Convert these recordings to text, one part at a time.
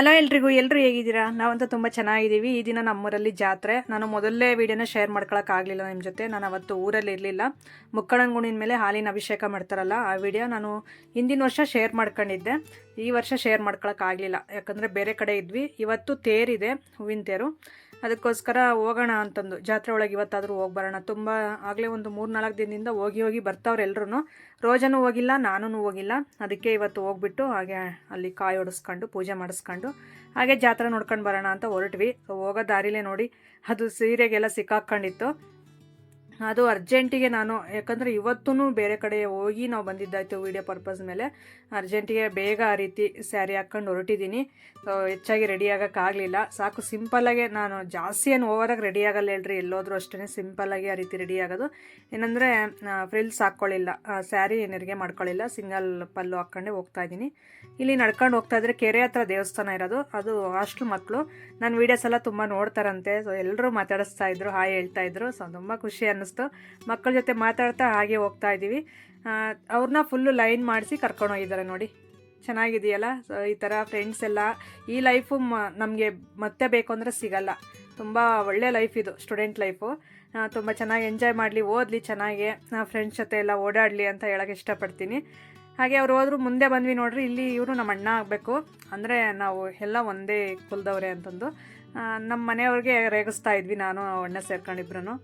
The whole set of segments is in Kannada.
ಹಲೋ ಎಲ್ಲರೂ ಹೇಗಿದ್ದೀರಾ? ನಾವಂತೂ ತುಂಬ ಚೆನ್ನಾಗಿದ್ದೀವಿ. ಈ ದಿನ ನಮ್ಮೂರಲ್ಲಿ ಜಾತ್ರೆ. ನಾನು ಮೊದಲನೇ ವೀಡಿಯೋನ ಶೇರ್ ಮಾಡ್ಕೊಳಕ್ಕಾಗಲಿಲ್ಲ ನಿಮ್ಮ ಜೊತೆ. ನಾನು ಅವತ್ತು ಊರಲ್ಲಿ ಇರಲಿಲ್ಲ. ಮುಕ್ಕಳಂಗುಣಿನ ಮೇಲೆ ಹಾಲಿನ ಅಭಿಷೇಕ ಮಾಡ್ತಾರಲ್ಲ, ಆ ವಿಡಿಯೋ ನಾನು ಹಿಂದಿನ ವರ್ಷ ಶೇರ್ ಮಾಡ್ಕೊಂಡಿದ್ದೆ. ಈ ವರ್ಷ ಶೇರ್ ಮಾಡ್ಕೊಳಕ್ಕಾಗಲಿಲ್ಲ, ಯಾಕಂದರೆ ಬೇರೆ ಕಡೆ ಇದ್ವಿ. ಇವತ್ತು ತೇರಿದೆ, ಹೂವಿನ ತೇರು. ಅದಕ್ಕೋಸ್ಕರ ಹೋಗೋಣ ಅಂತಂದು ಜಾತ್ರೆ ಒಳಗೆ ಇವತ್ತಾದರೂ ಹೋಗಿ ಬರೋಣ. ತುಂಬ ಆಗಲೇ ಒಂದು 3-4 ದಿನದಿಂದ ಹೋಗಿ ಬರ್ತಾವ್ರೆ ಎಲ್ಲರೂ. ರೋಜನೂ ಹೋಗಿಲ್ಲ, ನಾನೂ ಹೋಗಿಲ್ಲ. ಅದಕ್ಕೆ ಇವತ್ತು ಹೋಗ್ಬಿಟ್ಟು ಹಾಗೆ ಅಲ್ಲಿ ಕಾಯಿ ಹೊಡಿಸ್ಕೊಂಡು ಪೂಜೆ ಮಾಡಿಸ್ಕೊಂಡು ಹಾಗೆ ಜಾತ್ರೆ ನೋಡ್ಕೊಂಡು ಬರೋಣ ಅಂತ ಹೊರಟ್ವಿ. ಹೋಗೋ ದಾರಿಲೇ ನೋಡಿ ಅದು ಸೀರೆಗೆಲ್ಲ ಸಿಕ್ಕಾಕೊಂಡಿತ್ತು. ಅದು ಅರ್ಜೆಂಟಿಗೆ ನಾನು, ಯಾಕಂದರೆ ಇವತ್ತೂ ಬೇರೆ ಕಡೆ ಹೋಗಿ ನಾವು ಬಂದಿದ್ದಾಯಿತು ವೀಡಿಯೋ ಪರ್ಪಸ್ ಮೇಲೆ. ಅರ್ಜೆಂಟಿಗೆ ಬೇಗ ಆ ರೀತಿ ಸ್ಯಾರಿ ಹಾಕ್ಕೊಂಡು ಹೊರಟಿದ್ದೀನಿ. ಹೆಚ್ಚಾಗಿ ರೆಡಿ ಆಗೋಕ್ಕಾಗಲಿಲ್ಲ. ಸಾಕು ಸಿಂಪಲ್ಲಾಗೆ, ನಾನು ಜಾಸ್ತಿ ಏನು ಓವರಾಗಿ ರೆಡಿ ಆಗಲ್ಲ ಹೇಳ್ರಿ. ಎಲ್ಲೋದ್ರೂ ಅಷ್ಟೇ ಸಿಂಪಲ್ಲಾಗಿ ಆ ರೀತಿ ರೆಡಿ ಆಗೋದು. ಏನಂದರೆ ಫ್ರಿಲ್ಸ್ ಹಾಕ್ಕೊಳ್ಳಿಲ್ಲ, ಸ್ಯಾರಿ ನೆರಿಗೆ ಮಾಡ್ಕೊಳ್ಳಿಲ್ಲ, ಸಿಂಗಲ್ ಪಲ್ಲು ಹಾಕ್ಕೊಂಡೆ ಹೋಗ್ತಾಯಿದ್ದೀನಿ. ಇಲ್ಲಿ ನಡ್ಕೊಂಡು ಹೋಗ್ತಾಯಿದ್ರೆ ಕೆರೆ ಹತ್ರ ದೇವಸ್ಥಾನ ಇರೋದು, ಅದು ಹಾಸ್ಟೆಲ್ ಮಕ್ಕಳು. ನನ್ನ ವೀಡಿಯೋಸ್ ಎಲ್ಲ ತುಂಬ ನೋಡ್ತಾರಂತೆ. ಸೊ ಎಲ್ಲರೂ ಮಾತಾಡಿಸ್ತಾ ಇದ್ರು, ಹಾಯ್ ಹೇಳ್ತಾ ಇದ್ರು. ಸೊ ತುಂಬ ಖುಷಿ ಅನ್ನಿಸ್ತು. ಮಕ್ಕಳ ಜೊತೆ ಮಾತಾಡ್ತಾ ಹಾಗೆ ಹೋಗ್ತಾ ಇದ್ದೀವಿ. ಅವ್ರನ್ನ ಫುಲ್ಲು ಲೈನ್ ಮಾಡಿಸಿ ಕರ್ಕೊಂಡು ಹೋಗಿದ್ದಾರೆ ನೋಡಿ. ಚೆನ್ನಾಗಿದೆಯಲ್ಲ. ಸೊ ಈ ಥರ ಫ್ರೆಂಡ್ಸ್ ಎಲ್ಲ, ಈ ಲೈಫು ನಮಗೆ ಮತ್ತೆ ಬೇಕು ಅಂದರೆ ಸಿಗಲ್ಲ. ತುಂಬ ಒಳ್ಳೆ ಲೈಫ್ ಇದು, ಸ್ಟೂಡೆಂಟ್ ಲೈಫು. ತುಂಬ ಚೆನ್ನಾಗಿ ಎಂಜಾಯ್ ಮಾಡಲಿ, ಓದಲಿ ಚೆನ್ನಾಗಿ, ಫ್ರೆಂಡ್ಸ್ ಜೊತೆ ಎಲ್ಲ ಓಡಾಡಲಿ ಅಂತ ಹೇಳೋಕ್ಕೆ ಇಷ್ಟಪಡ್ತೀನಿ. ಹಾಗೆ ಅವ್ರು ಹೋದ್ರು, ಮುಂದೆ ಬಂದ್ವಿ ನೋಡ್ರಿ. ಇಲ್ಲಿ ಇವರು ನಮ್ಮ ಅಣ್ಣ ಆಗಬೇಕು, ಅಂದರೆ ನಾವು ಎಲ್ಲ ಒಂದೇ ಕುಲದವ್ರೆ ಅಂತಂದು ನಮ್ಮ ಮನೆಯವ್ರಿಗೆ ರೇಗಿಸ್ತಾ ಇದ್ವಿ, ನಾನು ಅಣ್ಣ ಸೇರ್ಕೊಂಡಿಬ್ರು.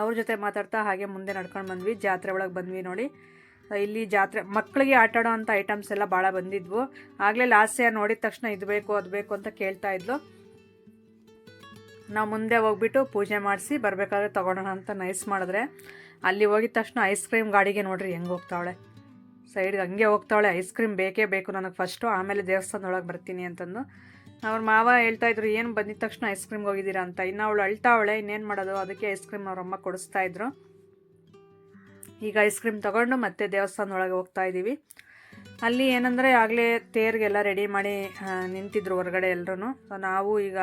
ಅವ್ರ ಜೊತೆ ಮಾತಾಡ್ತಾ ಹಾಗೆ ಮುಂದೆ ನಡ್ಕೊಂಡು ಬಂದ್ವಿ. ಜಾತ್ರೆ ಒಳಗೆ ಬಂದ್ವಿ ನೋಡಿ. ಇಲ್ಲಿ ಜಾತ್ರೆ ಮಕ್ಕಳಿಗೆ ಆಟಾಡೋ ಅಂಥ ಐಟಮ್ಸ್ ಎಲ್ಲ ಭಾಳ ಬಂದಿದ್ವು. ಆಗಲೇ ಲಾಸ್ಯ ನೋಡಿದ ತಕ್ಷಣ ಇದು ಬೇಕು ಅದು ಬೇಕು ಅಂತ ಕೇಳ್ತಾ ಇದ್ಲು. ನಾವು ಮುಂದೆ ಹೋಗ್ಬಿಟ್ಟು ಪೂಜೆ ಮಾಡಿಸಿ ಬರಬೇಕಾದ್ರೆ ತೊಗೊಳೋಣ ಅಂತ ನೈಸ್ ಮಾಡಿದ್ರೆ, ಅಲ್ಲಿ ಹೋಗಿದ ತಕ್ಷಣ ಐಸ್ ಕ್ರೀಮ್ ಗಾಡಿಗೆ ನೋಡ್ರಿ ಹೆಂಗೆ ಹೋಗ್ತಾವಳೆ, ಸೈಡ್ಗೆ ಹಂಗೆ ಹೋಗ್ತಾವಳೆ. ಐಸ್ ಕ್ರೀಮ್ ಬೇಕೇ ಬೇಕು ನನಗೆ ಫಸ್ಟು, ಆಮೇಲೆ ದೇವಸ್ಥಾನದೊಳಗೆ ಬರ್ತೀನಿ ಅಂತಂದು. ಅವ್ರ ಮಾವ ಹೇಳ್ತಾಯಿದ್ರು, ಏನು ಬಂದಿದ್ದ ತಕ್ಷಣ ಐಸ್ ಕ್ರೀಮ್ಗೆ ಹೋಗಿದ್ದೀರಾ ಅಂತ. ಇನ್ನು ಅವಳು ಅಳ್ತಾವಳೆ, ಇನ್ನೇನು ಮಾಡೋದು, ಅದಕ್ಕೆ ಐಸ್ ಕ್ರೀಮ್ ಅವ್ರಮ್ಮ ಕೊಡಿಸ್ತಾಯಿದ್ರು. ಈಗ ಐಸ್ ಕ್ರೀಮ್ ತೊಗೊಂಡು ಮತ್ತೆ ದೇವಸ್ಥಾನದೊಳಗೆ ಹೋಗ್ತಾ ಇದ್ದೀವಿ. ಅಲ್ಲಿ ಏನಂದರೆ ಆಗಲೇ ತೇರಿಗೆಲ್ಲ ರೆಡಿ ಮಾಡಿ ನಿಂತಿದ್ರು ಹೊರಗಡೆ ಎಲ್ಲರೂ. ಸೊ ನಾವು ಈಗ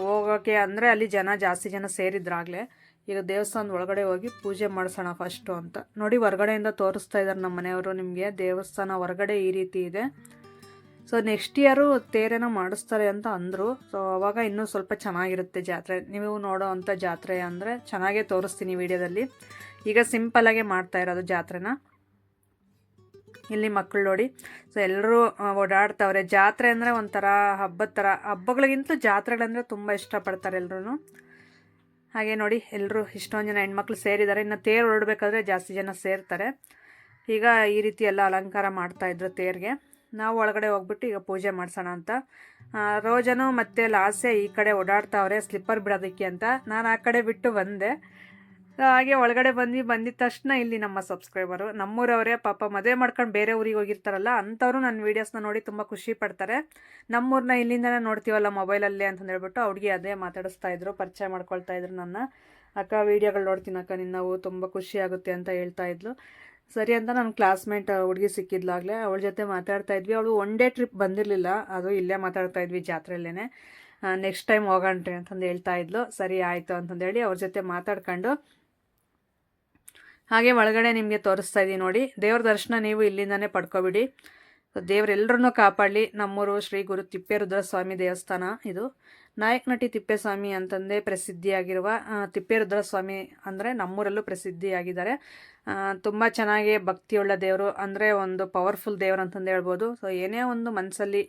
ಹೋಗೋಕ್ಕೆ ಅಂದರೆ ಅಲ್ಲಿ ಜಾಸ್ತಿ ಜನ ಸೇರಿದ್ರಾಗಲೇ. ಈಗ ದೇವಸ್ಥಾನದ ಒಳಗಡೆ ಹೋಗಿ ಪೂಜೆ ಮಾಡಿಸೋಣ ಫಸ್ಟು ಅಂತ ನೋಡಿ. ಹೊರಗಡೆಯಿಂದ ತೋರಿಸ್ತಾ ಇದ್ದಾರೆ ನಮ್ಮ ಮನೆಯವರು ನಿಮಗೆ. ದೇವಸ್ಥಾನ ಹೊರಗಡೆ ಈ ರೀತಿ ಇದೆ. ಸೊ ನೆಕ್ಸ್ಟ್ ಇಯರು ತೇರೇನೋ ಮಾಡಿಸ್ತಾರೆ ಅಂತ ಅಂದರು. ಸೊ ಅವಾಗ ಇನ್ನೂ ಸ್ವಲ್ಪ ಚೆನ್ನಾಗಿರುತ್ತೆ ಜಾತ್ರೆ. ನೀವು ನೋಡೋ ಅಂಥ ಜಾತ್ರೆ ಅಂದರೆ ಚೆನ್ನಾಗೇ ತೋರಿಸ್ತೀನಿ ವಿಡಿಯೋದಲ್ಲಿ. ಈಗ ಸಿಂಪಲ್ಲಾಗೆ ಮಾಡ್ತಾ ಇರೋದು ಜಾತ್ರೆನ. ಇಲ್ಲಿ ಮಕ್ಕಳು ನೋಡಿ, ಸೊ ಎಲ್ಲರೂ ಓಡಾಡ್ತಾವ್ರೆ. ಜಾತ್ರೆ ಅಂದರೆ ಒಂಥರ ಹಬ್ಬದ ಥರ. ಹಬ್ಬಗಳಿಗಿಂತಲೂ ಜಾತ್ರೆಗಳಂದರೆ ತುಂಬ ಇಷ್ಟಪಡ್ತಾರೆ ಎಲ್ಲರೂ. ಹಾಗೆ ನೋಡಿ ಎಲ್ಲರೂ ಇಷ್ಟೊಂದು ಜನ ಹೆಣ್ಮಕ್ಳು ಸೇರಿದ್ದಾರೆ. ಇನ್ನು ತೇರು ಹೊರಡಬೇಕಾದ್ರೆ ಜಾಸ್ತಿ ಜನ ಸೇರ್ತಾರೆ. ಈಗ ಈ ರೀತಿ ಎಲ್ಲ ಅಲಂಕಾರ ಮಾಡ್ತಾಯಿದ್ರು ತೇರಿಗೆ. ನಾವು ಒಳಗಡೆ ಹೋಗ್ಬಿಟ್ಟು ಈಗ ಪೂಜೆ ಮಾಡಿಸೋಣ ಅಂತ. ರೋಜನು ಮತ್ತು ಲಾಸ್ಯ ಈ ಕಡೆ ಓಡಾಡ್ತಾವ್ರೆ ಸ್ಲಿಪ್ಪರ್ ಬಿಡೋದಕ್ಕೆ ಅಂತ. ನಾನು ಆ ಕಡೆ ಬಿಟ್ಟು ಬಂದೆ. ಹಾಗೆ ಒಳಗಡೆ ಬಂದಿದ್ದ ತಕ್ಷಣ ಇಲ್ಲಿ ನಮ್ಮ ಸಬ್ಸ್ಕ್ರೈಬರು, ನಮ್ಮೂರವರೇ, ಪಾಪ ಮದುವೆ ಮಾಡ್ಕೊಂಡು ಬೇರೆ ಊರಿಗೆ ಹೋಗಿರ್ತಾರಲ್ಲ ಅಂಥವ್ರು ನನ್ನ ವೀಡಿಯೋಸ್ನ ನೋಡಿ ತುಂಬ ಖುಷಿ ಪಡ್ತಾರೆ. ನಮ್ಮೂರನ್ನ ಇಲ್ಲಿಂದನೇ ನೋಡ್ತೀವಲ್ಲ ಮೊಬೈಲಲ್ಲೇ ಅಂತಂದು ಹೇಳ್ಬಿಟ್ಟು ಹುಡುಗಿ ಅದೇ ಮಾತಾಡಿಸ್ತಾ ಇದ್ರು, ಪರಿಚಯ ಮಾಡ್ಕೊಳ್ತಾ ಇದ್ರು ನನ್ನ. ಅಕ್ಕ ವೀಡಿಯೋಗಳು ನೋಡ್ತೀನಿ ಅಕ್ಕ ನಿನ್ನವು, ತುಂಬ ಖುಷಿ ಆಗುತ್ತೆ ಅಂತ ಹೇಳ್ತಾ ಇದ್ಲು. ಸರಿ ಅಂತ ನನ್ನ ಕ್ಲಾಸ್ಮೇಟ್ ಹುಡುಗಿ ಸಿಕ್ಕಿದ್ಲಾಗಲೇ, ಅವಳ ಜೊತೆ ಮಾತಾಡ್ತಾ ಇದ್ವಿ. ಅವಳು ಒನ್ ಡೇ ಟ್ರಿಪ್ ಬಂದಿರಲಿಲ್ಲ, ಅದು ಇಲ್ಲೇ ಮಾತಾಡ್ತಾ ಇದ್ವಿ ಜಾತ್ರೆಯಲ್ಲೇ. ನೆಕ್ಸ್ಟ್ ಟೈಮ್ ಹೋಗೋಣ್ರಿ ಅಂತಂದು ಹೇಳ್ತಾ ಇದ್ಲು. ಸರಿ ಆಯಿತು ಅಂತಂದೇಳಿ ಅವ್ರ ಜೊತೆ ಮಾತಾಡ್ಕೊಂಡು ಹಾಗೆ ಒಳಗಡೆ ನಿಮಗೆ ತೋರಿಸ್ತಾ ಇದ್ದೀನಿ ನೋಡಿ. ದೇವ್ರ ದರ್ಶನ ನೀವು ಇಲ್ಲಿಂದನೇ ಪಡ್ಕೊಬಿಡಿ. ದೇವರೆಲ್ಲರನ್ನೂ ಕಾಪಾಡಲಿ. ನಮ್ಮೂರು ಶ್ರೀ ಗುರು ತಿಪ್ಪೇರುದ್ರಸ್ವಾಮಿ ದೇವಸ್ಥಾನ ಇದು. ನಾಯಕನಟಿ ತಿಪ್ಪೇಸ್ವಾಮಿ ಅಂತಂದೇ ಪ್ರಸಿದ್ಧಿಯಾಗಿರುವ ತಿಪ್ಪೇರುದ್ರಸ್ವಾಮಿ ಅಂದರೆ ನಮ್ಮೂರಲ್ಲೂ ಪ್ರಸಿದ್ಧಿಯಾಗಿದ್ದಾರೆ. ತುಂಬ ಚೆನ್ನಾಗಿ ಭಕ್ತಿಯುಳ್ಳ ದೇವರು, ಅಂದರೆ ಒಂದು ಪವರ್ಫುಲ್ ದೇವರು ಅಂತಂದು ಹೇಳ್ಬೋದು. ಸೊ ಏನೇ ಒಂದು ಮನಸ್ಸಲ್ಲಿ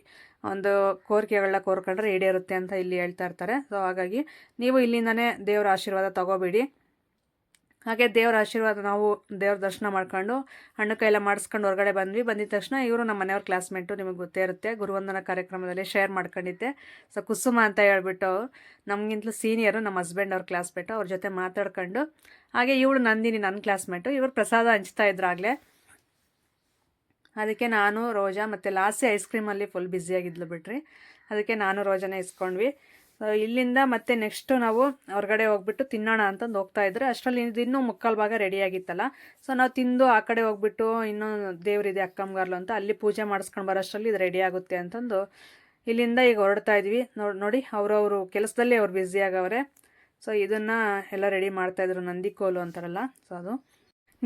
ಒಂದು ಕೋರಿಕೆಗಳನ್ನ ಕೋರ್ಕೊಂಡ್ರೆ ಈಡೇರುತ್ತೆ ಅಂತ ಇಲ್ಲಿ ಹೇಳ್ತಾ ಇರ್ತಾರೆ. ಸೊ ಹಾಗಾಗಿ ನೀವು ಇಲ್ಲಿಂದನೇ ದೇವರ ಆಶೀರ್ವಾದ ತಗೋಬೇಡಿ. ಹಾಗೆ ದೇವರ ಆಶೀರ್ವಾದ ನಾವು ದೇವ್ರ ದರ್ಶನ ಮಾಡ್ಕೊಂಡು ಹಣ್ಣು ಕೈಯೆಲ್ಲ ಮಾಡಿಸ್ಕೊಂಡು ಹೊರಗಡೆ ಬಂದಿದ್ದ ತಕ್ಷಣ ಇವರು ನಮ್ಮ ಮನೆಯವ್ರ ಕ್ಲಾಸ್ಮೇಟು, ನಿಮಗೆ ಗೊತ್ತೇ ಇರುತ್ತೆ, ಗುರುವಂದನ ಕಾರ್ಯಕ್ರಮದಲ್ಲಿ ಶೇರ್ ಮಾಡ್ಕೊಂಡಿದ್ದೆ. ಸೊ ಕುಸುಮ ಅಂತ ಹೇಳ್ಬಿಟ್ಟು ನಮಗಿಂತಲೂ ಸೀನಿಯರು, ನಮ್ಮ ಹಸ್ಬೆಂಡ್ ಅವ್ರ ಕ್ಲಾಸ್ಮೇಟು. ಅವ್ರ ಜೊತೆ ಮಾತಾಡ್ಕೊಂಡು ಹಾಗೆ ಇವಳು ನಂದಿನಿ ನನ್ನ ಕ್ಲಾಸ್ಮೇಟು. ಇವರು ಪ್ರಸಾದ ಹಂಚ್ತಾ ಇದ್ರಾಗಲೇ. ಅದಕ್ಕೆ ನಾನು ರೋಜಾ ಮತ್ತು ಲಾಸ್ಯ ಐಸ್ ಕ್ರೀಮಲ್ಲಿ ಫುಲ್ ಬ್ಯುಸಿಯಾಗಿದ್ಲು ಬಿಟ್ರಿ. ಅದಕ್ಕೆ ನಾನು ರೋಜಾನೇ ಇಸ್ಕೊಂಡ್ವಿ. ಇಲ್ಲಿಂದ ಮತ್ತೆ ನೆಕ್ಸ್ಟು ನಾವು ಹೊರಗಡೆ ಹೋಗ್ಬಿಟ್ಟು ತಿನ್ನೋಣ ಅಂತಂದು ಹೋಗ್ತಾ ಇದ್ರೆ ಅಷ್ಟರಲ್ಲಿ ಇನ್ನೂ ಮುಕ್ಕಾಲು ಭಾಗ ರೆಡಿಯಾಗಿತ್ತಲ್ಲ. ಸೊ ನಾವು ತಿಂದು ಆ ಕಡೆ ಹೋಗ್ಬಿಟ್ಟು ಇನ್ನೂ ದೇವರಿದೆ ಅಕ್ಕಂಗಾರ್ಲು ಅಂತ, ಅಲ್ಲಿ ಪೂಜೆ ಮಾಡಿಸ್ಕೊಂಡು ಬರೋಷ್ಟರಲ್ಲಿ ಇದು ರೆಡಿ ಆಗುತ್ತೆ ಅಂತಂದು ಇಲ್ಲಿಂದ ಈಗ ಹೊರಡ್ತಾ ಇದ್ವಿ. ನೋಡಿ ಅವ್ರವರು ಕೆಲಸದಲ್ಲಿ ಅವ್ರು ಬ್ಯುಸಿ ಆಗವ್ರೆ. ಸೊ ಇದನ್ನು ಎಲ್ಲ ರೆಡಿ ಮಾಡ್ತಾಯಿದ್ರು, ನಂದಿ ಕೋಲು ಅಂತಾರಲ್ಲ, ಸೊ ಅದು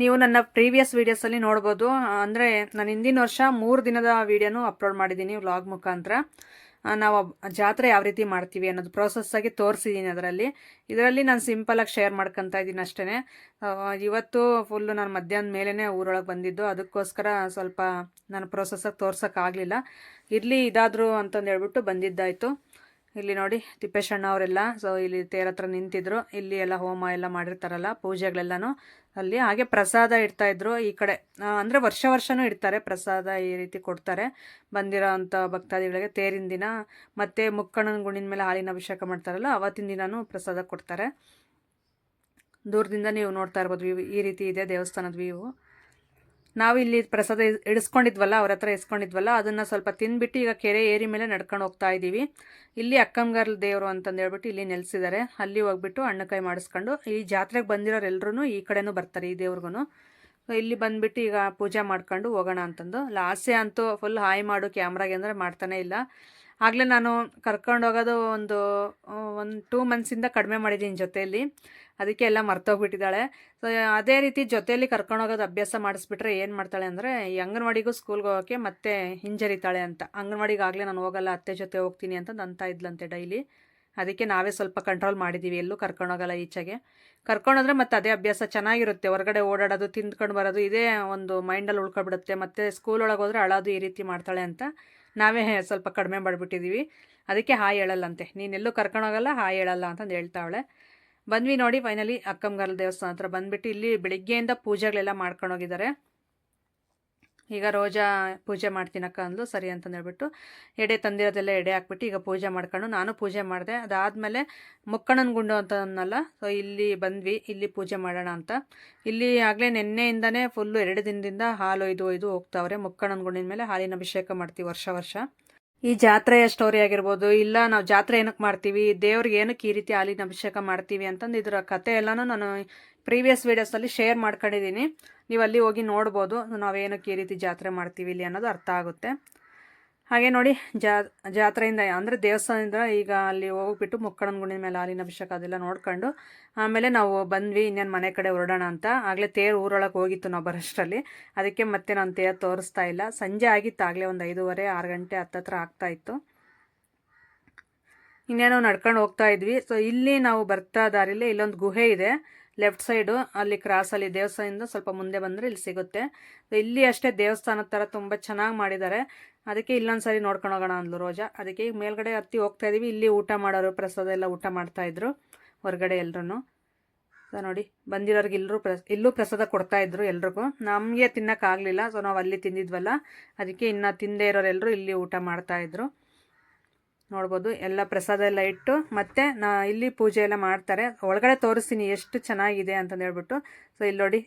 ನೀವು ನನ್ನ ಪ್ರೀವಿಯಸ್ ವೀಡಿಯೋಸಲ್ಲಿ ನೋಡ್ಬೋದು. ಅಂದರೆ ನಾನು ಹಿಂದಿನ ವರ್ಷ 3 ದಿನದ ವೀಡಿಯೋನು ಅಪ್ಲೋಡ್ ಮಾಡಿದ್ದೀನಿ ವ್ಲಾಗ್ ಮುಖಾಂತರ. ನಾವು ಜಾತ್ರೆ ಯಾವ ರೀತಿ ಮಾಡ್ತೀವಿ ಅನ್ನೋದು ಪ್ರೋಸೆಸ್ಸಾಗಿ ತೋರಿಸಿದ್ದೀನಿ ಇದರಲ್ಲಿ ನಾನು ಸಿಂಪಲಾಗಿ ಶೇರ್ ಮಾಡ್ಕೊತಾ ಇದ್ದೀನಿ ಅಷ್ಟೇ. ಇವತ್ತು ಫುಲ್ಲು ನಾನು ಮಧ್ಯಾಹ್ನದ ಮೇಲೇ ಊರೊಳಗೆ ಬಂದಿದ್ದು, ಅದಕ್ಕೋಸ್ಕರ ಸ್ವಲ್ಪ ನಾನು ಪ್ರೋಸೆಸ್ಸಾಗಿ ತೋರ್ಸೋಕ್ಕಾಗಲಿಲ್ಲ. ಇರಲಿ ಇದಾದರೂ ಅಂತಂದು ಹೇಳ್ಬಿಟ್ಟು ಬಂದಿದ್ದಾಯಿತು. ಇಲ್ಲಿ ನೋಡಿ ತಿಪ್ಪೇಶಣ್ಣ ಅವರೆಲ್ಲ ಇಲ್ಲಿ ತೇರ ಹತ್ರ ನಿಂತಿದ್ರು. ಇಲ್ಲಿ ಎಲ್ಲ ಹೋಮ ಎಲ್ಲ ಮಾಡಿರ್ತಾರಲ್ಲ ಪೂಜೆಗಳೆಲ್ಲನೂ ಅಲ್ಲಿ. ಹಾಗೆ ಪ್ರಸಾದ ಇಡ್ತಾಯಿದ್ರು ಈ ಕಡೆ. ಅಂದರೆ ವರ್ಷನೂ ಇಡ್ತಾರೆ ಪ್ರಸಾದ, ಈ ರೀತಿ ಕೊಡ್ತಾರೆ ಬಂದಿರೋ ಅಂಥ ಭಕ್ತಾದಿಗಳಿಗೆ ತೇರಿನ ದಿನ. ಮತ್ತು ಮುಕ್ಕಣ್ಣನ ಗುಂಡಿನ ಮೇಲೆ ಹಾಲಿನ ಅಭಿಷೇಕ ಮಾಡ್ತಾರಲ್ಲ ಅವತ್ತಿನ ದಿನವೂ ಪ್ರಸಾದ ಕೊಡ್ತಾರೆ. ದೂರದಿಂದ ನೀವು ನೋಡ್ತಾ ಇರ್ಬೋದು ಈ ರೀತಿ ಇದೆ ದೇವಸ್ಥಾನದ ವ್ಯೂ. ನಾವು ಇಲ್ಲಿ ಪ್ರಸಾದ ಇಡಿಸ್ಕೊಂಡಿದ್ವಲ್ಲ, ಅವ್ರ ಹತ್ರ ಇಸ್ಕೊಂಡಿದ್ವಲ್ಲ, ಅದನ್ನು ಸ್ವಲ್ಪ ತಿಂದ್ಬಿಟ್ಟು ಈಗ ಕೆರೆ ಏರಿ ಮೇಲೆ ನಡ್ಕೊಂಡು ಹೋಗ್ತಾ ಇದ್ದೀವಿ. ಇಲ್ಲಿ ಅಕ್ಕಂಗಾರ್ಲ ದೇವರು ಅಂತಂದು ಹೇಳ್ಬಿಟ್ಟು ಇಲ್ಲಿ ನೆಲೆಸಿದ್ದಾರೆ. ಅಲ್ಲಿ ಹೋಗ್ಬಿಟ್ಟು ಹಣ್ಣುಕಾಯಿ ಮಾಡಿಸ್ಕೊಂಡು ಈ ಜಾತ್ರೆಗೆ ಬಂದಿರೋರೆಲ್ಲರೂ ಈ ಕಡೆನೂ ಬರ್ತಾರೆ ಈ ದೇವ್ರಿಗೂ. ಇಲ್ಲಿ ಬಂದುಬಿಟ್ಟು ಈಗ ಪೂಜೆ ಮಾಡ್ಕೊಂಡು ಹೋಗೋಣ ಅಂತಂದು. ಲಾಸ್ಯ ಅಂತೂ ಫುಲ್ ಹಾಯ್ ಮಾಡು ಕ್ಯಾಮ್ರಾಗೆ ಅಂದರೆ ಮಾಡ್ತಾನೆ ಇಲ್ಲ. ಆಗಲೇ ನಾನು ಕರ್ಕೊಂಡು ಹೋಗೋದು ಒಂದು 2 ಮಂತ್ಸಿಂದ ಕಡಿಮೆ ಮಾಡಿದ್ದೀನಿ ಜೊತೆಯಲ್ಲಿ, ಅದಕ್ಕೆ ಎಲ್ಲ ಮರ್ತೋಗ್ಬಿಟ್ಟಿದ್ದಾಳೆ. ಸೊ ಅದೇ ರೀತಿ ಜೊತೆಯಲ್ಲಿ ಕರ್ಕೊಂಡು ಹೋಗೋದು ಅಭ್ಯಾಸ ಮಾಡಿಸ್ಬಿಟ್ರೆ ಏನು ಮಾಡ್ತಾಳೆ ಅಂದರೆ ಈ ಅಂಗನವಾಡಿಗೂ ಸ್ಕೂಲ್ಗೆ ಹೋಗೋಕ್ಕೆ ಮತ್ತೆ ಹಿಂಜರಿತಾಳೆ ಅಂತ. ಅಂಗನವಾಡಿಗೆ ಆಗಲೇ ನಾನು ಹೋಗಲ್ಲ, ಅತ್ತೆ ಜೊತೆ ಹೋಗ್ತೀನಿ ಅಂತ ಇದ್ಲಂತೆ ಡೈಲಿ. ಅದಕ್ಕೆ ನಾವೇ ಸ್ವಲ್ಪ ಕಂಟ್ರೋಲ್ ಮಾಡಿದ್ದೀವಿ, ಎಲ್ಲೂ ಕರ್ಕೊಂಡೋಗಲ್ಲ ಈಚೆಗೆ. ಕರ್ಕೊಂಡೋದ್ರೆ ಮತ್ತೆ ಅದೇ ಅಭ್ಯಾಸ ಚೆನ್ನಾಗಿರುತ್ತೆ. ಹೊರಗಡೆ ಓಡಾಡೋದು, ತಿಂದ್ಕೊಂಡು ಬರೋದು ಇದೇ ಒಂದು ಮೈಂಡಲ್ಲಿ ಉಳ್ಕೊಬಿಡುತ್ತೆ. ಮತ್ತು ಸ್ಕೂಲೊಳಗೆ ಹೋದರೆ ಅಳೋದು ಈ ರೀತಿ ಮಾಡ್ತಾಳೆ ಅಂತ ನಾವೇ ಸ್ವಲ್ಪ ಕಡಿಮೆ ಮಾಡಿಬಿಟ್ಟಿದ್ದೀವಿ. ಅದಕ್ಕೆ ಹಾಯ್ ಹೇಳಲ್ಲಂತೆ, ನೀನೆಲ್ಲೂ ಕರ್ಕೊಂಡೋಗಲ್ಲ, ಹಾಯ್ ಹೇಳಲ್ಲ ಅಂತಂದು ಹೇಳ್ತಾವಳೆ. ಬಂದ್ವಿ ನೋಡಿ ಫೈನಲಿ ಅಕ್ಕಂಗಾರ್ಲ ದೇವಸ್ಥಾನ ಹತ್ರ ಬಂದುಬಿಟ್ಟು ಇಲ್ಲಿ ಬೆಳಿಗ್ಗೆಯಿಂದ ಪೂಜೆಗಳೆಲ್ಲ ಮಾಡ್ಕೊಂಡೋಗಿದ್ದಾರೆ. ಈಗ ರೋಜಾ ಪೂಜೆ ಮಾಡ್ತೀನಕ್ಕ ಅಂದ್ಲು. ಸರಿ ಅಂತಂದು ಹೇಳ್ಬಿಟ್ಟು ಎಡೆ ತಂದಿರೋದೆಲ್ಲ ಎಡೆ ಹಾಕ್ಬಿಟ್ಟು ಈಗ ಪೂಜೆ ಮಾಡ್ಕೊಂಡು ನಾನು ಪೂಜೆ ಮಾಡಿದೆ. ಅದಾದಮೇಲೆ ಮುಕ್ಕಣ್ಣನ ಗುಂಡು ಅಂತ ಅನ್ನಲ್ಲ, ಸೊ ಇಲ್ಲಿ ಬಂದ್ವಿ, ಇಲ್ಲಿ ಪೂಜೆ ಮಾಡೋಣ ಅಂತ. ಇಲ್ಲಿ ಆಗಲೇ ನಿನ್ನೆಯಿಂದನೇ ಫುಲ್ಲು 2 ದಿನದಿಂದ ಹಾಲು ಒಯ್ದು ಹೋಗ್ತಾವ್ರೆ. ಮುಕ್ಕಣ್ಣನ ಗುಂಡಿನ ಮೇಲೆ ಹಾಲಿನ ಅಭಿಷೇಕ ಮಾಡ್ತೀವಿ ವರ್ಷ. ಈ ಜಾತ್ರೆಯ ಸ್ಟೋರಿ ಆಗಿರ್ಬೋದು, ಇಲ್ಲ ನಾವು ಜಾತ್ರೆ ಏನಕ್ಕೆ ಮಾಡ್ತೀವಿ, ದೇವ್ರಿಗೆ ಏನಕ್ಕೆ ಈ ರೀತಿ ಹಾಲಿನ ಅಭಿಷೇಕ ಮಾಡ್ತೀವಿ ಅಂತಂದು ಇದರ ಕತೆ ಎಲ್ಲನೂ ನಾನು ಪ್ರೀವಿಯಸ್ ವೀಡಿಯೋಸಲ್ಲಿ ಶೇರ್ ಮಾಡ್ಕೊಂಡಿದ್ದೀನಿ. ನೀವು ಅಲ್ಲಿ ಹೋಗಿ ನೋಡ್ಬೋದು ನಾವೇನಕ್ಕೆ ಈ ರೀತಿ ಜಾತ್ರೆ ಮಾಡ್ತೀವಿ ಇಲ್ಲಿ ಅನ್ನೋದು ಅರ್ಥ ಆಗುತ್ತೆ. ಹಾಗೆ ನೋಡಿ ಜಾತ್ರೆಯಿಂದ ಅಂದರೆ ದೇವಸ್ಥಾನದಿಂದ ಈಗ ಅಲ್ಲಿ ಹೋಗ್ಬಿಟ್ಟು ಮುಕ್ಕಣ್ಣನ ಗುಂಡಿನ ಮೇಲೆ ಹಾಲಿನ ಅಭಿಷೇಕ ಅದೆಲ್ಲ ನೋಡ್ಕೊಂಡು ಆಮೇಲೆ ನಾವು ಬಂದ್ವಿ ಇನ್ನೇನು ಮನೆ ಕಡೆ ಹೊರಡೋಣ ಅಂತ. ಆಗಲೇ ತೇರು ಊರೊಳಗೆ ಹೋಗಿತ್ತು ನಾವು ಬರೋಷ್ಟರಲ್ಲಿ, ಅದಕ್ಕೆ ಮತ್ತೆ ನಾನು ತೇರು ತೋರಿಸ್ತಾ ಇಲ್ಲ. ಸಂಜೆ ಆಗಿತ್ತು ಆಗಲೇ ಒಂದು 5:30 6 ಗಂಟೆ ಹತ್ತತ್ರ ಆಗ್ತಾಯಿತ್ತು. ಇನ್ನೇನೋ ನಡ್ಕೊಂಡು ಹೋಗ್ತಾ ಇದ್ವಿ. ಸೊ ಇಲ್ಲಿ ನಾವು ಬರ್ತಾ ದಾರಿಲಿ ಇಲ್ಲೊಂದು ಗುಹೆ ಇದೆ ಲೆಫ್ಟ್ ಸೈಡು, ಅಲ್ಲಿ ಕ್ರಾಸಲ್ಲಿ ದೇವಸ್ಥಾನದಿಂದ ಸ್ವಲ್ಪ ಮುಂದೆ ಬಂದರೆ ಇಲ್ಲಿ ಸಿಗುತ್ತೆ. ಇಲ್ಲಿ ಅಷ್ಟೇ ದೇವಸ್ಥಾನದ ಥರ ತುಂಬ ಚೆನ್ನಾಗಿ ಮಾಡಿದ್ದಾರೆ. ಅದಕ್ಕೆ ಇಲ್ಲೊಂದು ಸರಿ ನೋಡ್ಕೊಂಡು ಹೋಗೋಣ ಅಂದ್ಲು ರೋಜಾ. ಅದಕ್ಕೆ ಈಗ ಮೇಲ್ಗಡೆ ಹತ್ತಿ ಹೋಗ್ತಾ ಇದ್ದೀವಿ. ಇಲ್ಲಿ ಊಟ ಮಾಡೋರು ಪ್ರಸಾದ ಎಲ್ಲ ಊಟ ಮಾಡ್ತಾಯಿದ್ರು ಹೊರಗಡೆ ಎಲ್ಲರೂ. ಸೊ ನೋಡಿ ಬಂದಿರೋರಿಗೆ ಇಲ್ಲೂ ಪ್ರಸಾದ ಕೊಡ್ತಾಯಿದ್ರು ಎಲ್ರಿಗೂ. ನಮಗೆ ತಿನ್ನೋಕ್ಕಾಗಲಿಲ್ಲ, ಸೊ ನಾವು ಅಲ್ಲಿ ತಿಂದಿದ್ವಲ್ಲ, ಅದಕ್ಕೆ ಇನ್ನು ತಿಂದೇ ಇರೋರೆಲ್ಲರೂ ಇಲ್ಲಿ ಊಟ ಮಾಡ್ತಾಯಿದ್ರು. ನೋಡ್ಬೋದು ಎಲ್ಲ ಪ್ರಸಾದ ಎಲ್ಲ ಇಟ್ಟು ಮತ್ತೆ ಇಲ್ಲಿ ಪೂಜೆ ಎಲ್ಲ ಮಾಡ್ತಾರೆ. ಒಳಗಡೆ ತೋರಿಸ್ತೀನಿ ಎಷ್ಟು ಚೆನ್ನಾಗಿದೆ ಅಂತಂದು ಹೇಳ್ಬಿಟ್ಟು. ಸೊ ಇಲ್ಲಿ ನೋಡಿ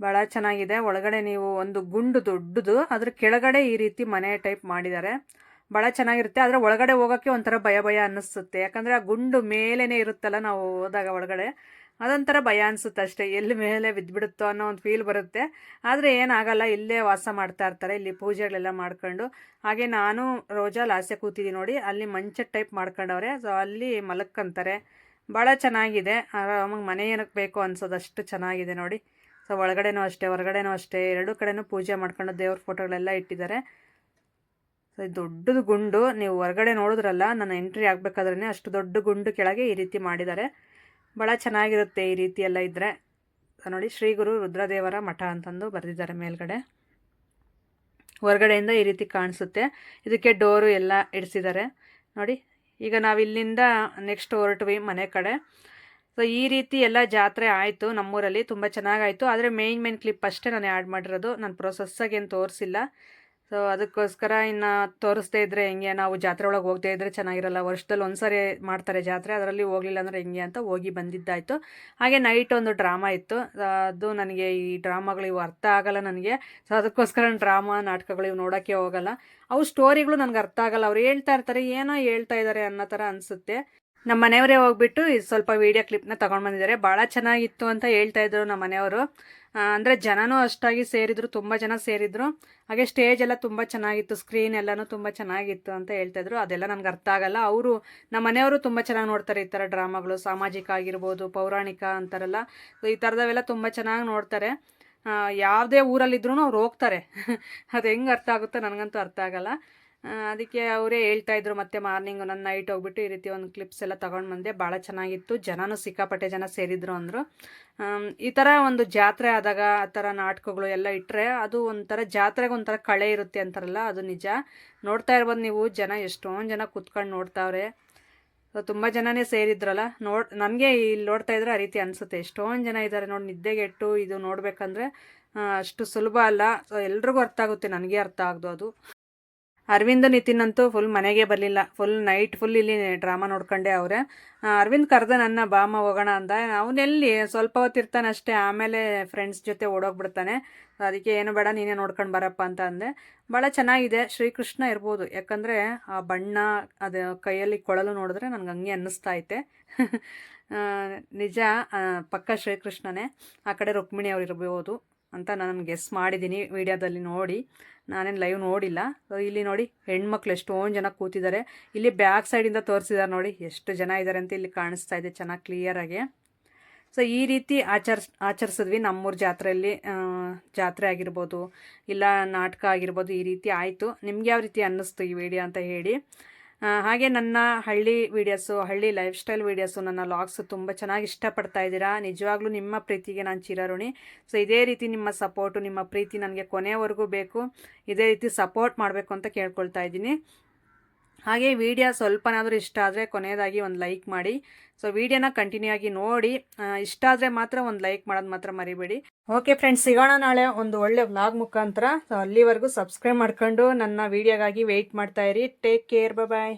ಭಾಳ ಚೆನ್ನಾಗಿದೆ. ಒಳಗಡೆ ನೀವು ಒಂದು ಗುಂಡು ದೊಡ್ಡದು, ಅದ್ರ ಕೆಳಗಡೆ ಈ ರೀತಿ ಮನೆ ಟೈಪ್ ಮಾಡಿದ್ದಾರೆ. ಭಾಳ ಚೆನ್ನಾಗಿರುತ್ತೆ. ಆದರೆ ಒಳಗಡೆ ಹೋಗೋಕ್ಕೆ ಒಂಥರ ಭಯ ಅನ್ನಿಸುತ್ತೆ. ಯಾಕಂದರೆ ಆ ಗುಂಡು ಮೇಲೇ ಇರುತ್ತಲ್ಲ, ನಾವು ಹೋದಾಗ ಒಳಗಡೆ ಅದೊಂಥರ ಭಯ ಅನಿಸುತ್ತೆ ಅಷ್ಟೇ, ಎಲ್ಲಿ ಮೇಲೆ ಬಿದ್ದುಬಿಡುತ್ತೋ ಅನ್ನೋ ಒಂದು ಫೀಲ್ ಬರುತ್ತೆ. ಆದರೆ ಏನಾಗಲ್ಲ, ಇಲ್ಲೇ ವಾಸ ಮಾಡ್ತಾ ಇರ್ತಾರೆ, ಇಲ್ಲಿ ಪೂಜೆಗಳೆಲ್ಲ ಮಾಡ್ಕೊಂಡು. ಹಾಗೆ ನಾನು ರೋಜಾ ಲಾಸ್ಯ ಕೂತಿದ್ದೀನಿ ನೋಡಿ, ಅಲ್ಲಿ ಮಂಚದ ಟೈಪ್ ಮಾಡ್ಕೊಂಡವ್ರೆ. ಸೊ ಅಲ್ಲಿ ಮಲಕ್ಕಂತಾರೆ. ಭಾಳ ಚೆನ್ನಾಗಿದೆ. ಆರಾಮಾಗಿ ಮನೆ ಏನಕ್ಕೆ ಬೇಕು ಅನ್ಸೋದಷ್ಟು ಚೆನ್ನಾಗಿದೆ ನೋಡಿ. ಸೊ ಒಳಗಡೆನೂ ಅಷ್ಟೇ ಹೊರಗಡೆನೂ ಅಷ್ಟೇ 2 ಕಡೆನೂ ಪೂಜೆ ಮಾಡ್ಕೊಂಡು ದೇವ್ರ ಫೋಟೋಗಳೆಲ್ಲ ಇಟ್ಟಿದ್ದಾರೆ. ಸೊ ದೊಡ್ಡದು ಗುಂಡು, ನೀವು ಹೊರಗಡೆ ನೋಡಿದ್ರಲ್ಲ ನಾನು ಎಂಟ್ರಿ ಆಗಬೇಕಾದ್ರೇ ಅಷ್ಟು ದೊಡ್ಡ ಗುಂಡು ಕೆಳಗೆ ಈ ರೀತಿ ಮಾಡಿದ್ದಾರೆ. ಭಾಳ ಚೆನ್ನಾಗಿರುತ್ತೆ ಈ ರೀತಿ ಎಲ್ಲ ಇದ್ದರೆ. ನೋಡಿ ಶ್ರೀ ಗುರು ರುದ್ರದೇವರ ಮಠ ಅಂತಂದು ಬರೆದಿದ್ದಾರೆ ಮೇಲ್ಗಡೆ. ಹೊರಗಡೆಯಿಂದ ಈ ರೀತಿ ಕಾಣಿಸುತ್ತೆ. ಇದಕ್ಕೆ ಡೋರು ಎಲ್ಲ ಇಡಿಸಿದ್ದಾರೆ ನೋಡಿ. ಈಗ ನಾವು ಇಲ್ಲಿಂದ ನೆಕ್ಸ್ಟ್ ಹೊರಟ್ವಿ ಮನೆ ಕಡೆ. ಸೊ ಈ ರೀತಿ ಎಲ್ಲ ಜಾತ್ರೆ ಆಯಿತು ನಮ್ಮೂರಲ್ಲಿ, ತುಂಬ ಚೆನ್ನಾಗಾಯಿತು. ಆದರೆ ಮೇನ್ ಕ್ಲಿಪ್ ಅಷ್ಟೇ ನಾನು ಆ್ಯಡ್ ಮಾಡಿರೋದು, ನಾನು ಪ್ರೋಸೆಸ್ಸಾಗಿ ಏನು ತೋರಿಸಿಲ್ಲ. ಸೊ ಅದಕ್ಕೋಸ್ಕರ ಇನ್ನು ತೋರಿಸ್ದೇ ಇದ್ದರೆ ಹೆಂಗೆ, ನಾವು ಜಾತ್ರೆ ಒಳಗೆ ಹೋಗದೇ ಇದ್ದರೆ ಚೆನ್ನಾಗಿರಲ್ಲ. ವರ್ಷದಲ್ಲಿ ಒಂದು ಸರಿ ಮಾಡ್ತಾರೆ ಜಾತ್ರೆ, ಅದರಲ್ಲಿ ಹೋಗಲಿಲ್ಲ ಅಂದರೆ ಹೆಂಗೆ ಅಂತ ಹೋಗಿ ಬಂದಿದ್ದಾಯಿತು. ಹಾಗೆ ನೈಟ್ ಒಂದು ಡ್ರಾಮಾ ಇತ್ತು. ಅದು ನನಗೆ ಈ ಡ್ರಾಮಾಗಳು ಇವು ಅರ್ಥ ಆಗಲ್ಲ ನನಗೆ. ಸೊ ಅದಕ್ಕೋಸ್ಕರ ಡ್ರಾಮಾ ನಾಟಕಗಳು ಇವು ನೋಡೋಕ್ಕೆ ಹೋಗಲ್ಲ. ಅವು ಸ್ಟೋರಿಗಳು ನನಗೆ ಅರ್ಥ ಆಗಲ್ಲ. ಅವ್ರು ಹೇಳ್ತಾ ಇರ್ತಾರೆ, ಏನೋ ಹೇಳ್ತಾ ಇದ್ದಾರೆ ಅನ್ನೋ ಥರ ಅನಿಸುತ್ತೆ. ನಮ್ಮ ಮನೆಯವರೇ ಹೋಗ್ಬಿಟ್ಟು ಸ್ವಲ್ಪ ವೀಡಿಯೋ ಕ್ಲಿಪ್ನ ತೊಗೊಂಡು ಬಂದಿದ್ದಾರೆ. ಭಾಳ ಚೆನ್ನಾಗಿತ್ತು ಅಂತ ಹೇಳ್ತಾಯಿದ್ರು ನಮ್ಮ ಮನೆಯವರು. ಅಂದರೆ ಜನನೂ ಅಷ್ಟಾಗಿ ಸೇರಿದ್ರು, ತುಂಬ ಜನ ಸೇರಿದ್ರು. ಹಾಗೆ ಸ್ಟೇಜ್ ಎಲ್ಲ ತುಂಬ ಚೆನ್ನಾಗಿತ್ತು, ಸ್ಕ್ರೀನ್ ಎಲ್ಲನೂ ತುಂಬ ಚೆನ್ನಾಗಿತ್ತು ಅಂತ ಹೇಳ್ತಾಯಿದ್ರು. ಅದೆಲ್ಲ ನನಗೆ ಅರ್ಥ ಆಗಲ್ಲ. ಅವರು ನಮ್ಮ ಮನೆಯವರು ತುಂಬ ಚೆನ್ನಾಗಿ ನೋಡ್ತಾರೆ ಈ ಥರ ಡ್ರಾಮಾಗಳು, ಸಾಮಾಜಿಕ ಆಗಿರ್ಬೋದು, ಪೌರಾಣಿಕ ಅಂತಾರಲ್ಲ, ಈ ಥರದವೆಲ್ಲ ತುಂಬ ಚೆನ್ನಾಗಿ ನೋಡ್ತಾರೆ. ಯಾವುದೇ ಊರಲ್ಲಿದ್ರೂ ಅವ್ರು ಹೋಗ್ತಾರೆ. ಅದು ಹೆಂಗೆ ಅರ್ಥ ಆಗುತ್ತೋ ನನಗಂತೂ ಅರ್ಥ ಆಗಲ್ಲ. ಅದಕ್ಕೆ ಅವರೇ ಹೇಳ್ತಾಯಿದ್ರು, ಮತ್ತೆ ಮಾರ್ನಿಂಗು ನಾನು ನೈಟ್ ಹೋಗ್ಬಿಟ್ಟು ಈ ರೀತಿ ಒಂದು ಕ್ಲಿಪ್ಸ್ ಎಲ್ಲ ತೊಗೊಂಡು ಬಂದೆ, ಭಾಳ ಚೆನ್ನಾಗಿತ್ತು, ಜನನೂ ಸಿಕ್ಕಾಪಟ್ಟೆ ಜನ ಸೇರಿದ್ರು ಅಂದರು. ಈ ಥರ ಒಂದು ಜಾತ್ರೆ ಆದಾಗ ಆ ಥರ ನಾಟಕಗಳು ಎಲ್ಲ ಇಟ್ಟರೆ ಅದು ಒಂಥರ ಜಾತ್ರೆಗೆ ಒಂಥರ ಕಳೆ ಇರುತ್ತೆ ಅಂತಾರಲ್ಲ, ಅದು ನಿಜ. ನೋಡ್ತಾ ಇರ್ಬೋದು ನೀವು, ಜನ ಎಷ್ಟೊಂದು ಜನ ಕೂತ್ಕೊಂಡು ನೋಡ್ತಾವ್ರೆ. ತುಂಬ ಜನನೇ ಸೇರಿದ್ರಲ್ಲ, ನನಗೆ ಇಲ್ಲಿ ನೋಡ್ತಾ ಇದ್ರೆ ಆ ರೀತಿ ಅನಿಸುತ್ತೆ, ಎಷ್ಟೊಂದು ಜನ ಇದ್ದಾರೆ ನೋಡಿ. ನಿದ್ದೆಗೆಟ್ಟು ಇದು ನೋಡಬೇಕಂದ್ರೆ ಅಷ್ಟು ಸುಲಭ ಅಲ್ಲ. ಎಲ್ರಿಗೂ ಅರ್ಥ ಆಗುತ್ತೆ, ನನಗೆ ಅರ್ಥ ಆಗ್ದು ಅದು. ಅರವಿಂದ್ ನಿತಿನ್ ಅಂತೂ ಫುಲ್ ಮನೆಗೆ ಬರಲಿಲ್ಲ, ಫುಲ್ ನೈಟ್ ಫುಲ್ ಇಲ್ಲಿ ಡ್ರಾಮಾ ನೋಡ್ಕೊಂಡೆ ಅವರೇ. ಅರವಿಂದ್ ಕರೆದ ನನ್ನ ಬಾಮ ಹೋಗೋಣ ಅಂದ. ಅವನೆಲ್ಲಿ ಸ್ವಲ್ಪ ಹೊತ್ತಿರ್ತಾನೆ ಅಷ್ಟೇ, ಆಮೇಲೆ ಫ್ರೆಂಡ್ಸ್ ಜೊತೆ ಓಡೋಗ್ಬಿಡ್ತಾನೆ. ಅದಕ್ಕೆ ಏನು ಬೇಡ, ನೀನೇ ನೋಡ್ಕೊಂಡು ಬರಪ್ಪ ಅಂತ ಅಂದೆ. ಭಾಳ ಚೆನ್ನಾಗಿದೆ, ಶ್ರೀಕೃಷ್ಣ ಇರ್ಬೋದು, ಯಾಕಂದರೆ ಆ ಬಣ್ಣ, ಅದು ಕೈಯಲ್ಲಿ ಕೊಳಲು ನೋಡಿದ್ರೆ ನನಗೆ ಹಂಗೆ ಅನ್ನಿಸ್ತಾ ಐತೆ. ನಿಜ, ಪಕ್ಕ ಶ್ರೀಕೃಷ್ಣನೇ. ಆ ಕಡೆ ರುಕ್ಮಿಣಿ ಅವ್ರು ಇರ್ಬೋದು ಅಂತ ನಾನು ಗೆಸ್ ಮಾಡಿದ್ದೀನಿ ವಿಡಿಯೋದಲ್ಲಿ ನೋಡಿ. ನಾನೇನು ಲೈವ್ ನೋಡಿಲ್ಲ. ಇಲ್ಲಿ ನೋಡಿ, ಹೆಣ್ಮಕ್ಳು ಎಷ್ಟೊಂದು ಜನ ಕೂತಿದ್ದಾರೆ. ಇಲ್ಲಿ ಬ್ಯಾಕ್ ಸೈಡಿಂದ ತೋರಿಸಿದ್ದಾರೆ ನೋಡಿ, ಎಷ್ಟು ಜನ ಇದ್ದಾರೆ ಅಂತ ಇಲ್ಲಿ ಕಾಣಿಸ್ತಾ ಇದೆ ಚೆನ್ನಾಗಿ ಕ್ಲಿಯರಾಗಿ. ಸೊ ಈ ರೀತಿ ಆಚರಿಸಿದ್ವಿ ನಮ್ಮೂರ ಜಾತ್ರೆಯಲ್ಲಿ. ಜಾತ್ರೆ ಆಗಿರ್ಬೋದು, ಇಲ್ಲ ನಾಟಕ ಆಗಿರ್ಬೋದು, ಈ ರೀತಿ ಆಯಿತು. ನಿಮ್ಗೆ ಯಾವ ರೀತಿ ಅನ್ನಿಸ್ತು ಈ ವಿಡಿಯೋ ಅಂತ ಹೇಳಿ. ಹಾಗೆ ನನ್ನ ಹಳ್ಳಿ ವೀಡಿಯೋಸು, ಹಳ್ಳಿ ಲೈಫ್ ಸ್ಟೈಲ್ ವೀಡಿಯೋಸು, ನನ್ನ ಲಾಗ್ಸು ತುಂಬ ಚೆನ್ನಾಗಿ ಇಷ್ಟಪಡ್ತಾ ಇದ್ದೀರಾ. ನಿಜವಾಗ್ಲೂ ನಿಮ್ಮ ಪ್ರೀತಿಗೆ ನಾನು ಚಿರಋಣಿ. ಸೊ ಇದೇ ರೀತಿ ನಿಮ್ಮ ಸಪೋರ್ಟು, ನಿಮ್ಮ ಪ್ರೀತಿ ನನಗೆ ಕೊನೆಯವರೆಗೂ ಬೇಕು. ಇದೇ ರೀತಿ ಸಪೋರ್ಟ್ ಮಾಡಬೇಕು ಅಂತ ಕೇಳ್ಕೊಳ್ತಾ ಇದ್ದೀನಿ. ಹಾಗೆ ವಿಡಿಯೋ ಸ್ವಲ್ಪನಾದರೂ ಇಷ್ಟ ಆದರೆ ಕೊನೆಯದಾಗಿ ಒಂದು ಲೈಕ್ ಮಾಡಿ. ಸೊ ವಿಡಿಯೋನ ಕಂಟಿನ್ಯೂ ಆಗಿ ನೋಡಿ. ಇಷ್ಟ ಆದರೆ ಮಾತ್ರ ಒಂದು ಲೈಕ್ ಮಾಡೋದು ಮಾತ್ರ ಮರಿಬೇಡಿ. ಓಕೆ ಫ್ರೆಂಡ್ಸ್, ಸಿಗೋಣ ನಾಳೆ ಒಂದು ಒಳ್ಳೆ ವ್ಲಾಗ್ ಮುಖಾಂತರ. ಸೊ ಅಲ್ಲಿವರೆಗೂ ಸಬ್ಸ್ಕ್ರೈಬ್ ಮಾಡ್ಕೊಂಡು ನನ್ನ ವಿಡಿಯೋಗಾಗಿ ವೆಯ್ಟ್ ಮಾಡ್ತಾಯಿರಿ. ಟೇಕ್ ಕೇರ್, ಬಾಯ್.